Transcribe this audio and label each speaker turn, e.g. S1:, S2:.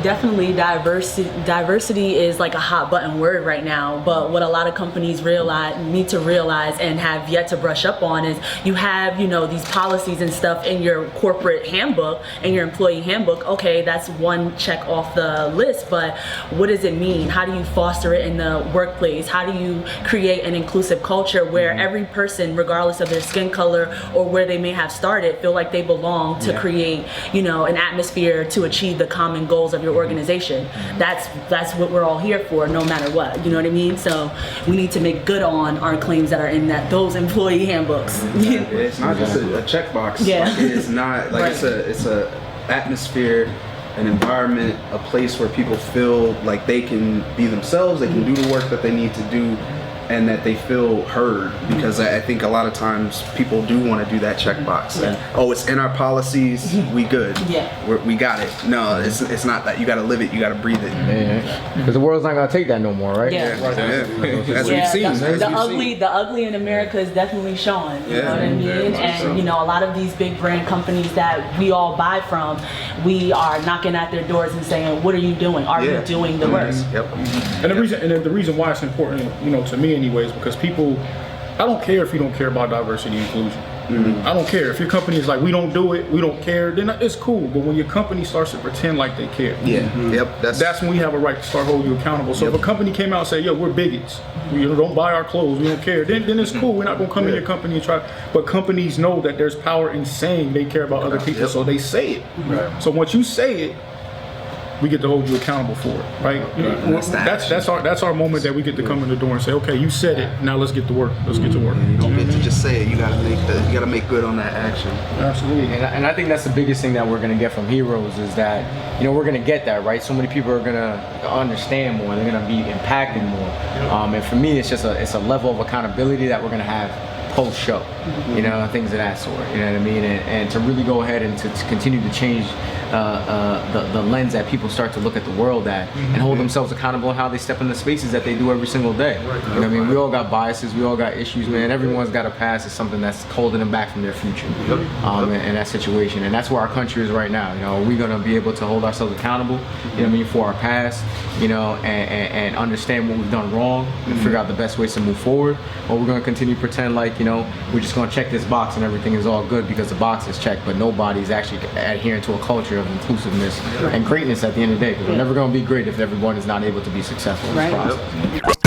S1: Definitely diversity is like a hot button word right now, but what a lot of companies need to realize and have yet to brush up on is you have, these policies and stuff in your corporate handbook and your employee handbook. Okay, that's one check off the list, but what does it mean? How do you foster it in the workplace? How do you create an inclusive culture where every person, regardless of their skin color or where they may have started, feel like they belong to create, an atmosphere to achieve the common goals of your organization? That's what we're all here for, no matter what. You know what I mean? So we need to make good on our claims that are in those employee handbooks.
S2: It's not just a checkbox.
S1: Yeah.
S2: Like, it's not like it's a atmosphere, an environment, a place where people feel like they can be themselves, they can do the work that they need to do, and that they feel heard. Because I think a lot of times people do want to do that checkbox. And, it's in our policies, we good. We got it. No, it's not that. You got to live it. You got to breathe it.
S3: Because the world's not gonna take that no more, right?
S2: As we've seen.
S1: The ugly in America is definitely showing. You know what I mean? And a lot of these big brand companies that we all buy from, we are knocking at their doors and saying, "What are you doing? Are you doing the work?"
S4: And the reason why it's important, to me anyways, because people, I don't care if you don't care about diversity and inclusion. I don't care if your company is like, we don't do it, we don't care, then it's cool. But when your company starts to pretend like they care, that's when we have a right to start holding you accountable. So if a company came out and said, "Yo, we're bigots, we don't buy our clothes, we don't care," then it's cool. We're not gonna come in your company and try. But companies know that there's power in saying they care about other people, so they say it. So once you say it, we get to hold you accountable for it, right? That's our moment that we get to come in the door and say, "Okay, you said it. Now let's get to work. Let's get to work."
S2: You don't get to just say it. You gotta make good on that action.
S4: Absolutely.
S3: And I think that's the biggest thing that we're gonna get from Heroes is that we're gonna get that, right. So many people are gonna understand more. They're gonna be impacted more. And for me, it's a level of accountability that we're gonna have post-show, things of that sort. You know what I mean? And to really go ahead and to continue to change the lens that people start to look at the world at, and hold themselves accountable on how they step into spaces that they do every single day. You know what I mean? We all got biases, we all got issues, man. Everyone's got a past. It's something that's holding them back from their future. In that situation, and that's where our country is right now. We're gonna be able to hold ourselves accountable, for our past, and understand what we've done wrong and figure out the best ways to move forward, or we're gonna continue to pretend like we're just gonna check this box and everything is all good because the box is checked, but nobody's actually adhering to a culture of inclusiveness and greatness at the end of the day, because we're never going to be great if everyone is not able to be successful in this process.